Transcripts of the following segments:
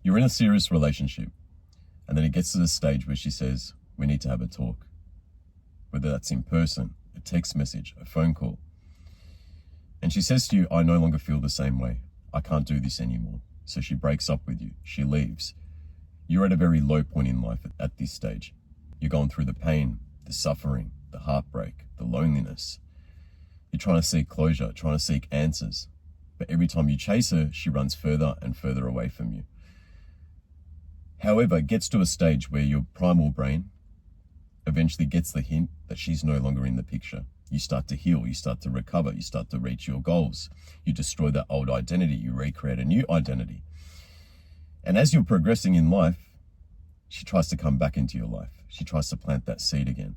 You're in a serious relationship, and then it gets to the stage where she says, we need to have a talk. Whether that's in person, a text message, a phone call. And she says to you, I no longer feel the same way. I can't do this anymore. So she breaks up with you. She leaves. You're at a very low point in life at this stage. You're going through the pain, the suffering, the heartbreak, the loneliness. You're trying to seek closure, trying to seek answers. But every time you chase her, she runs further and further away from you. However, it gets to a stage where your primal brain eventually gets the hint that she's no longer in the picture. You start to heal, you start to recover, you start to reach your goals. You destroy that old identity, you recreate a new identity. And as you're progressing in life, she tries to come back into your life. She tries to plant that seed again.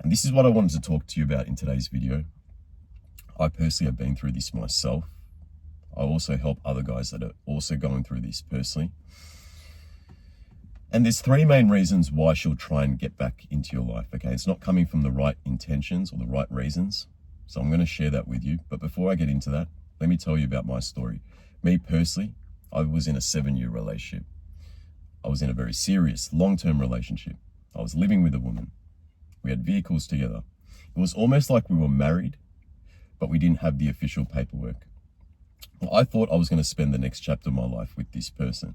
And this is what I wanted to talk to you about in today's video. I personally have been through this myself. I also help other guys that are also going through this personally. And there's three main reasons why she'll try and get back into your life, okay? It's not coming from the right intentions or the right reasons. So I'm going to share that with you. But before I get into that, let me tell you about my story. Me personally, I was in a 7-year relationship. I was in a very serious, long-term relationship. I was living with a woman. We had vehicles together. It was almost like we were married, but we didn't have the official paperwork. Well, I thought I was going to spend the next chapter of my life with this person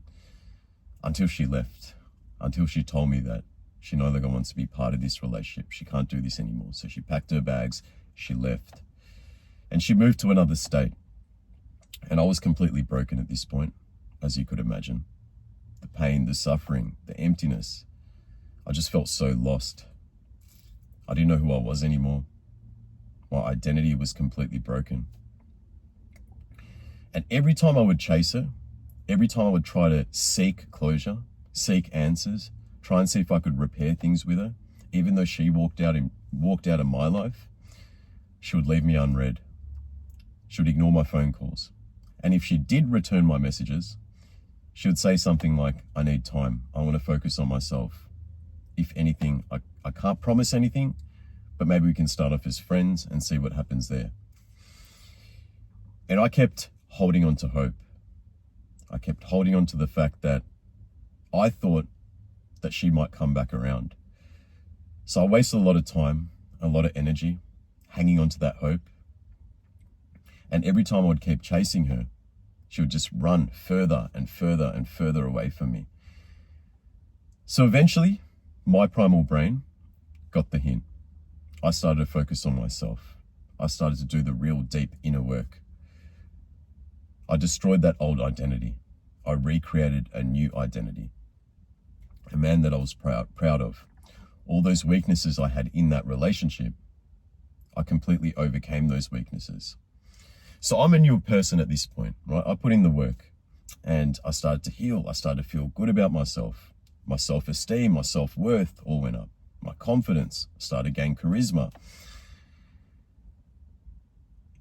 until she left. Until she told me that she no longer wants to be part of this relationship. She can't do this anymore. So she packed her bags, she left, and she moved to another state. And I was completely broken at this point, as you could imagine. The pain, the suffering, the emptiness. I just felt so lost. I didn't know who I was anymore. My identity was completely broken. And every time I would chase her, every time I would try to seek closure, seek answers, try and see if I could repair things with her, even though she walked out of my life, she would leave me unread. She would ignore my phone calls. And if she did return my messages, she would say something like, I need time. I want to focus on myself. If anything, I can't promise anything, but maybe we can start off as friends and see what happens there. And I kept holding on to hope. I kept holding on to the fact that I thought that she might come back around. So I wasted a lot of time, a lot of energy, hanging on to that hope. And every time I would keep chasing her, she would just run further and further and further away from me. So eventually, my primal brain got the hint. I started to focus on myself. I started to do the real deep inner work. I destroyed that old identity. I recreated a new identity. A man that I was proud of. All those weaknesses I had in that relationship, I completely overcame those weaknesses. So I'm a new person at this point, right? I put in the work and I started to heal. I started to feel good about myself. My self-esteem, my self-worth all went up. My confidence, I started to gain charisma.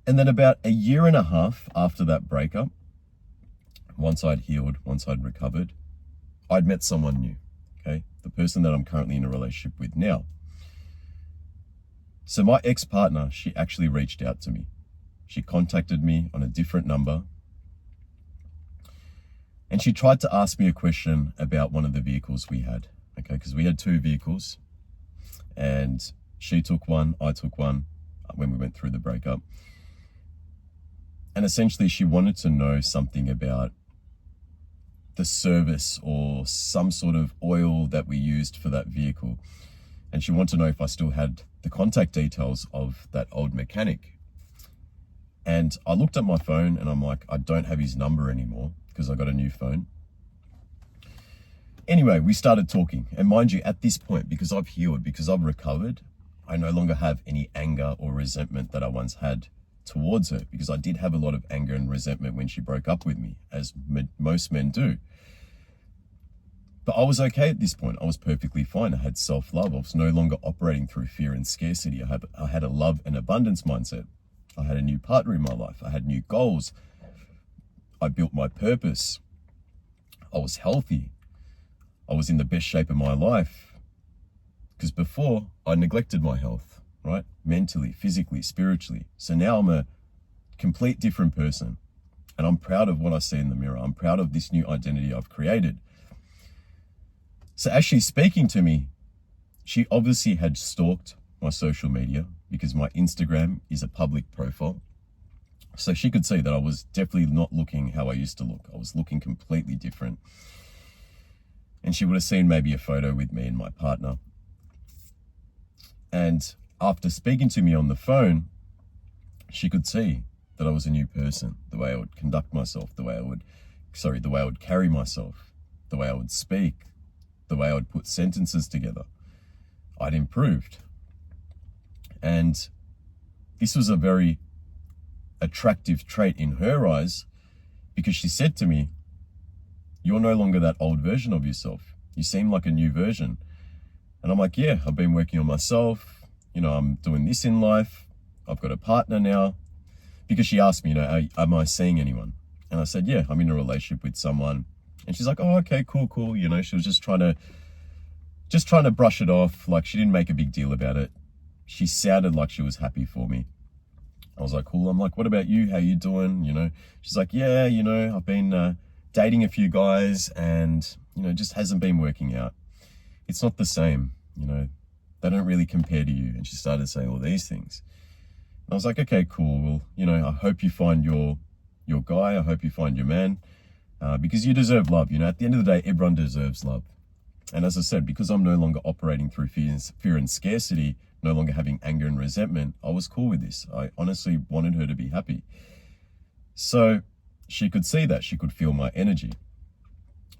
And then about a year and a half after that breakup, once I'd healed, once I'd recovered, I'd met someone new. Okay, the person that I'm currently in a relationship with now. So my ex-partner, she actually reached out to me. She contacted me on a different number. And she tried to ask me a question about one of the vehicles we had. Okay, because we had 2 vehicles. And she took one, I took one when we went through the breakup. And essentially she wanted to know something about the service or some sort of oil that we used for that vehicle. And she wanted to know if I still had the contact details of that old mechanic. And I looked at my phone and I'm like, I don't have his number anymore because I got a new phone. Anyway, we started talking. And mind you, at this point, because I've healed, because I've recovered, I no longer have any anger or resentment that I once had towards her, because I did have a lot of anger and resentment when she broke up with me, as most men do. But I was okay at this point. I was perfectly fine. I had self-love. I was no longer operating through fear and scarcity. I had a love and abundance mindset. I had a new partner in my life. I had new goals. I built my purpose. I was healthy. I was in the best shape of my life. Because before, I neglected my health, right? Mentally, physically, spiritually. So now I'm a complete different person. And I'm proud of what I see in the mirror. I'm proud of this new identity I've created. So as she's speaking to me, she obviously had stalked my social media because my Instagram is a public profile. So she could see that I was definitely not looking how I used to look. I was looking completely different. And she would have seen maybe a photo with me and my partner. And after speaking to me on the phone, she could see that I was a new person, the way I would conduct myself, the way I would carry myself, the way I would speak, the way I would put sentences together. I'd improved. And this was a very attractive trait in her eyes, because she said to me, "You're no longer that old version of yourself. You seem like a new version." And I'm like, yeah, I've been working on myself. I'm doing this in life. I've got a partner now. Because she asked me, am I seeing anyone? And I said, yeah, I'm in a relationship with someone. And she's like, oh, okay, cool. She was just trying to brush it off. Like, she didn't make a big deal about it. She sounded like she was happy for me. I was like, cool. I'm like, what about you? How you doing? She's like, yeah, I've been dating a few guys and, just hasn't been working out. It's not the same, they don't really compare to you. And she started saying all these things. And I was like, okay, cool. Well, I hope you find your guy. I hope you find your man, because you deserve love. At the end of the day, everyone deserves love. And as I said, because I'm no longer operating through fear and scarcity, no longer having anger and resentment, I was cool with this. I honestly wanted her to be happy. So she could see that. She could feel my energy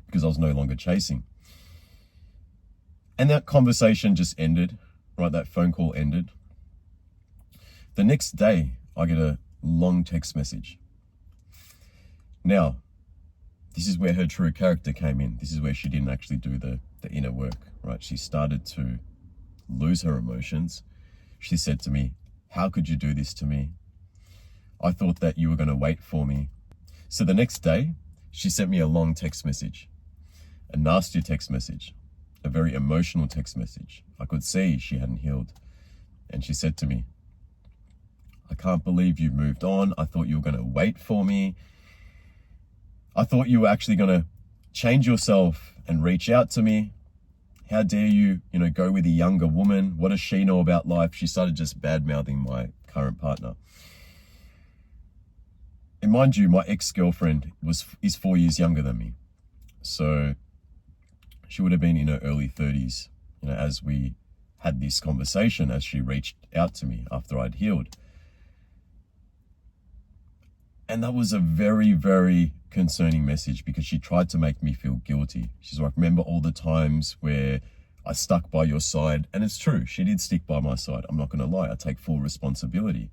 because I was no longer chasing. And that conversation just ended, right? That phone call ended. The next day, I get a long text message. Now, this is where her true character came in. This is where she didn't actually do the inner work, right? She started to lose her emotions. She said to me, "How could you do this to me? I thought that you were going to wait for me." So the next day, she sent me a long text message, a nasty text message, a very emotional text message. I could see she hadn't healed. And she said to me, "I can't believe you've moved on. I thought you were going to wait for me. I thought you were actually going to change yourself and reach out to me. How dare you, go with a younger woman? What does she know about life?" She started just bad-mouthing my current partner. And mind you, my ex-girlfriend is 4 years younger than me. So she would have been in her early 30s, as we had this conversation, as she reached out to me after I'd healed. And that was a very, very concerning message, because she tried to make me feel guilty. She's like, "Remember all the times where I stuck by your side?" And it's true, she did stick by my side. I'm not going to lie, I take full responsibility.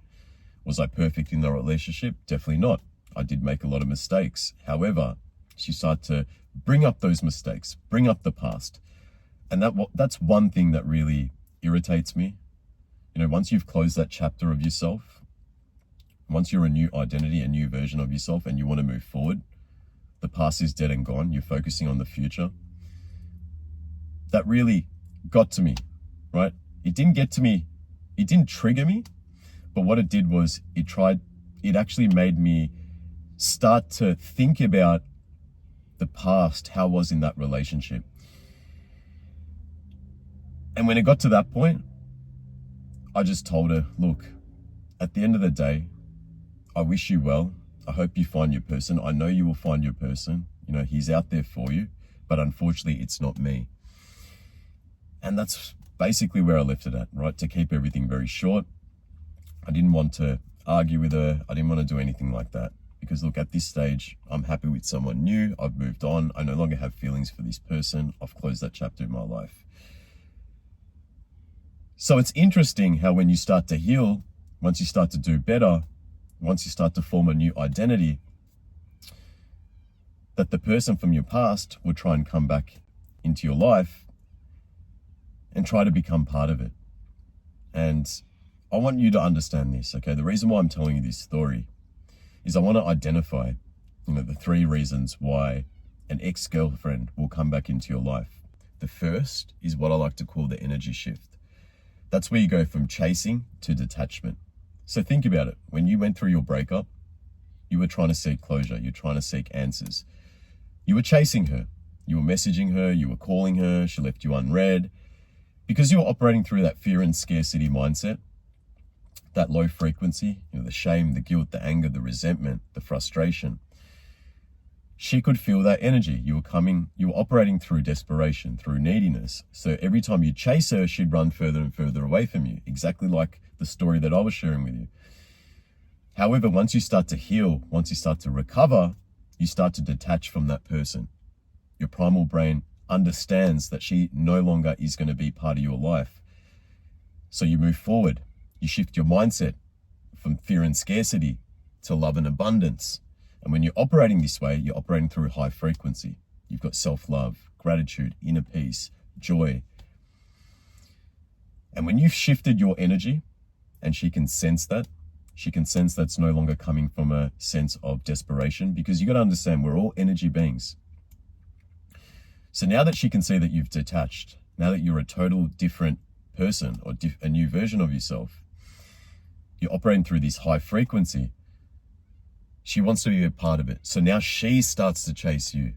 Was I perfect in the relationship? Definitely not. I did make a lot of mistakes. However, she started to bring up those mistakes, bring up the past. And that's one thing that really irritates me. Once you've closed that chapter of yourself, once you're a new identity, a new version of yourself, and you want to move forward, the past is dead and gone. You're focusing on the future. That really got to me, right? It didn't get to me. It didn't trigger me. But what it did was it actually made me start to think about the past, how I was in that relationship. And when it got to that point, I just told her, "Look, at the end of the day, I wish you well. I hope you find your person. I know you will find your person. He's out there for you, but unfortunately it's not me." And that's basically where I left it at, right? To keep everything very short. I didn't want to argue with her. I didn't want to do anything like that, because look, at this stage, I'm happy with someone new. I've moved on. I no longer have feelings for this person. I've closed that chapter in my life. So it's interesting how when you start to heal, once you start to do better, once you start to form a new identity, that the person from your past will try and come back into your life and try to become part of it. And I want you to understand this, okay? The reason why I'm telling you this story is I want to identify, the 3 reasons why an ex-girlfriend will come back into your life. The first is what I like to call the energy shift. That's where you go from chasing to detachment. So think about it. When you went through your breakup, You were trying to seek closure. You're trying to seek answers. You were chasing her. You were messaging her. You were calling her. She left you unread. Because you were operating through that fear and scarcity mindset, that low frequency, the shame, the guilt, the anger, the resentment, the frustration. She could feel that energy. You were operating through desperation, through neediness. So every time you chase her, she'd run further and further away from you, exactly like the story that I was sharing with you. However, once you start to heal, once you start to recover, you start to detach from that person. Your primal brain understands that she no longer is going to be part of your life. So you move forward. You shift your mindset from fear and scarcity to love and abundance. And when you're operating this way, you're operating through high frequency. You've got self-love, gratitude, inner peace, joy. And when you've shifted your energy, and she can sense that, it's no longer coming from a sense of desperation, because you got to understand we're all energy beings. So now that she can see that you've detached, now that you're a total different person or a new version of yourself, you're operating through this high frequency. She wants to be a part of it. So now she starts to chase you.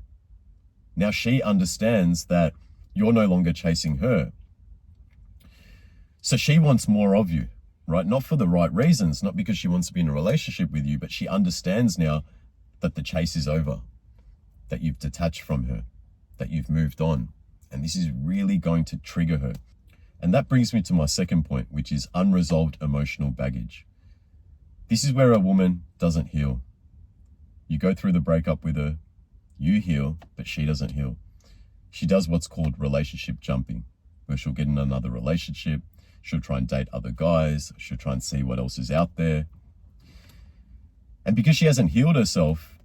Now she understands that you're no longer chasing her. So she wants more of you, right? Not for the right reasons, not because she wants to be in a relationship with you, but she understands now that the chase is over, that you've detached from her, that you've moved on. And this is really going to trigger her. And that brings me to my second point, which is unresolved emotional baggage. This is where a woman doesn't heal. You go through the breakup with her, you heal, but she doesn't heal. She does what's called relationship jumping, where she'll get in another relationship, she'll try and date other guys, she'll try and see what else is out there. And because she hasn't healed herself,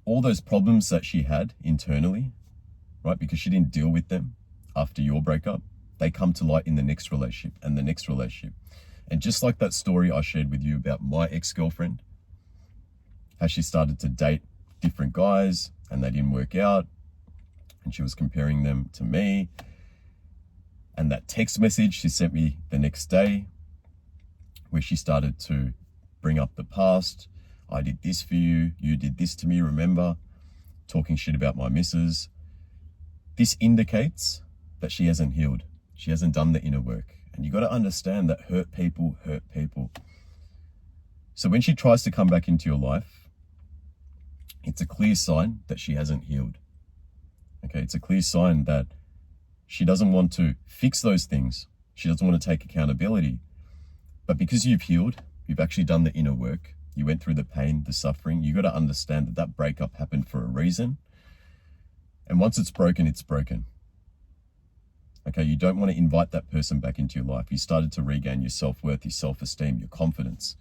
all those problems that she had internally, right, because she didn't deal with them after your breakup, they come to light in the next relationship and the next relationship. And just like that story I shared with you about my ex-girlfriend, how she started to date different guys and they didn't work out, and she was comparing them to me. And that text message she sent me the next day, where she started to bring up the past. I did this for you, you did this to me, remember? Talking shit about my missus. This indicates that she hasn't healed. She hasn't done the inner work. And you got to understand that hurt people hurt people. So when she tries to come back into your life, it's a clear sign that she hasn't healed. Okay, it's a clear sign that she doesn't want to fix those things. She doesn't want to take accountability. But because you've healed, you've actually done the inner work, you went through the pain, the suffering, you got to understand that that breakup happened for a reason. And once it's broken, it's broken. Okay, you don't want to invite that person back into your life. You started to regain your self-worth, your self-esteem, your confidence.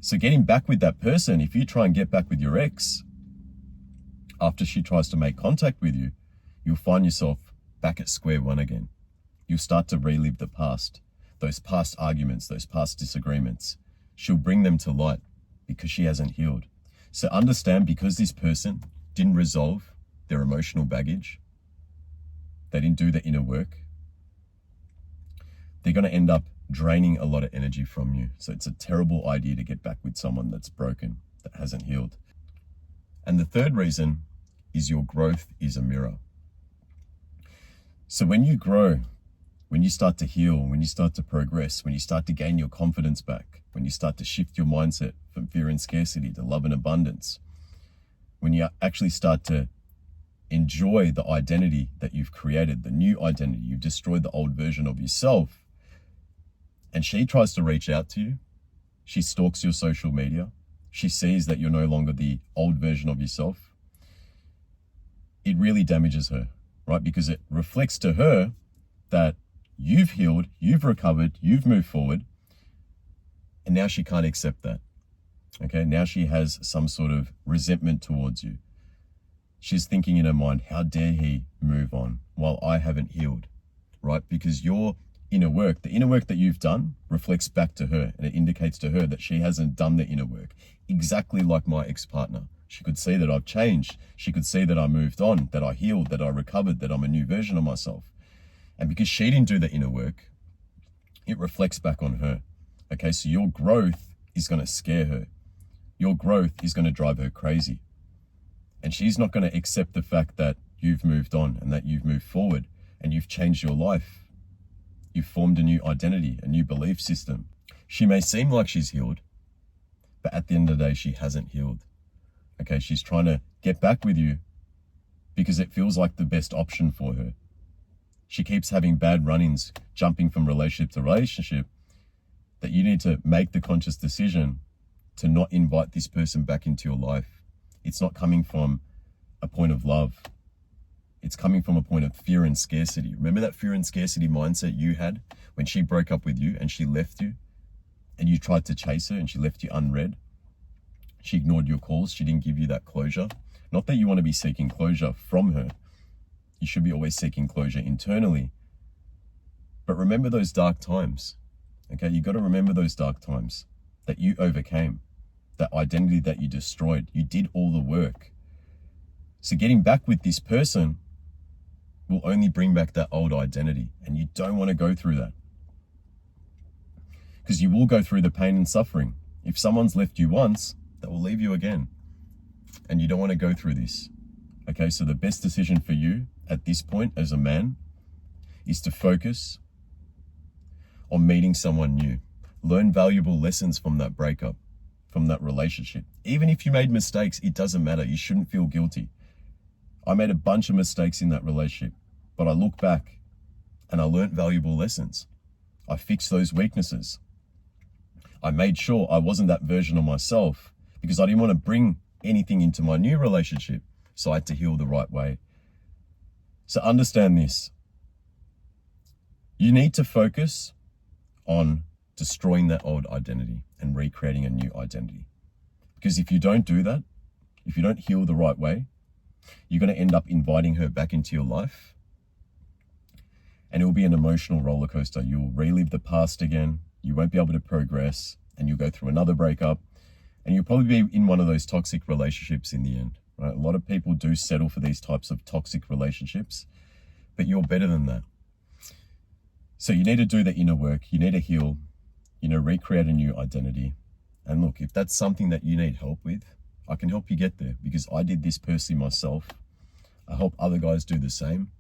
So getting back with that person, if you try and get back with your ex, after she tries to make contact with you, you'll find yourself back at square one again. You'll start to relive the past, those past arguments, those past disagreements. She'll bring them to light because she hasn't healed. So understand, because this person didn't resolve their emotional baggage, they didn't do the inner work, they're going to end up draining a lot of energy from you. So it's a terrible idea to get back with someone that's broken, that hasn't healed. And the third reason is your growth is a mirror. So when you grow, when you start to heal, when you start to progress, when you start to gain your confidence back, when you start to shift your mindset from fear and scarcity to love and abundance, when you actually start to enjoy the identity that you've created, the new identity, you've destroyed the old version of yourself, and she tries to reach out to you, she stalks your social media, she sees that you're no longer the old version of yourself, it really damages her, right? Because it reflects to her that you've healed, you've recovered, you've moved forward, and now she can't accept that. Okay, now she has some sort of resentment towards you. She's thinking in her mind, how dare he move on while I haven't healed, right? Because your inner work, the inner work that you've done, reflects back to her, and it indicates to her that she hasn't done the inner work. Exactly like my ex-partner. She could see that I've changed. She could see that I moved on, that I healed, that I recovered, that I'm a new version of myself. And because she didn't do the inner work, it reflects back on her. Okay, so your growth is going to scare her. your growth is going to drive her crazy. And she's not going to accept the fact that you've moved on and that you've moved forward and you've changed your life. You've formed a new identity, a new belief system. She may seem like she's healed, but at the end of the day, she hasn't healed. Okay, she's trying to get back with you because it feels like the best option for her. She keeps having bad run-ins, jumping from relationship to relationship, that you need to make the conscious decision to not invite this person back into your life. It's not coming from a point of love. It's coming from a point of fear and scarcity. Remember that fear and scarcity mindset you had when she broke up with you and she left you and you tried to chase her and she left you unread? She ignored your calls. She didn't give you that closure. Not that you want to be seeking closure from her. You should be always seeking closure internally. But remember those dark times. Okay, you got to remember those dark times that you overcame, that identity that you destroyed. You did all the work. So getting back with this person will only bring back that old identity, and you don't want to go through that. Because you will go through the pain and suffering. If someone's left you once, they will leave you again. And you don't want to go through this. Okay, so the best decision for you at this point as a man is to focus on meeting someone new. Learn valuable lessons from that breakup, from that relationship. Even if you made mistakes, it doesn't matter. You shouldn't feel guilty. I made a bunch of mistakes in that relationship, but I look back and I learned valuable lessons. I fixed those weaknesses. I made sure I wasn't that version of myself because I didn't want to bring anything into my new relationship. So I had to heal the right way. So understand this. You need to focus on destroying that old identity and recreating a new identity. Because if you don't do that, if you don't heal the right way, you're going to end up inviting her back into your life. And it will be an emotional roller coaster. You'll relive the past again. You won't be able to progress, and you'll go through another breakup. And you'll probably be in one of those toxic relationships in the end. Right? A lot of people do settle for these types of toxic relationships, but you're better than that. So you need to do the inner work. You need to heal, recreate a new identity. And look, if that's something that you need help with, I can help you get there because I did this personally myself. I hope other guys do the same.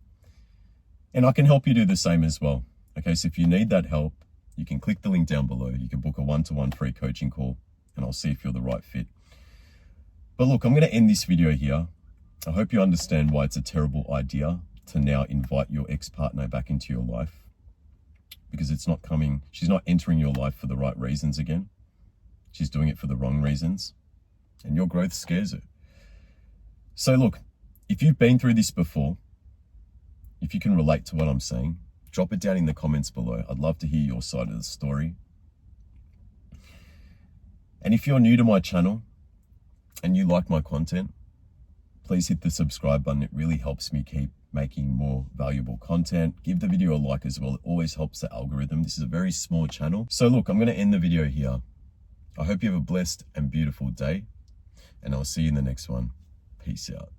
And I can help you do the same as well. Okay, so if you need that help, you can click the link down below. You can book a one-to-one free coaching call and I'll see if you're the right fit. But look, I'm going to end this video here. I hope you understand why it's a terrible idea to now invite your ex-partner back into your life, because it's not coming. She's not entering your life for the right reasons again. She's doing it for the wrong reasons, and your growth scares her. So look, if you've been through this before, if you can relate to what I'm saying, drop it down in the comments below. I'd love to hear your side of the story. And if you're new to my channel and you like my content, please hit the subscribe button. It really helps me keep making more valuable content. Give the video a like as well. It always helps the algorithm. This is a very small channel. So look, I'm going to end the video here. I hope you have a blessed and beautiful day, and I'll see you in the next one. Peace out.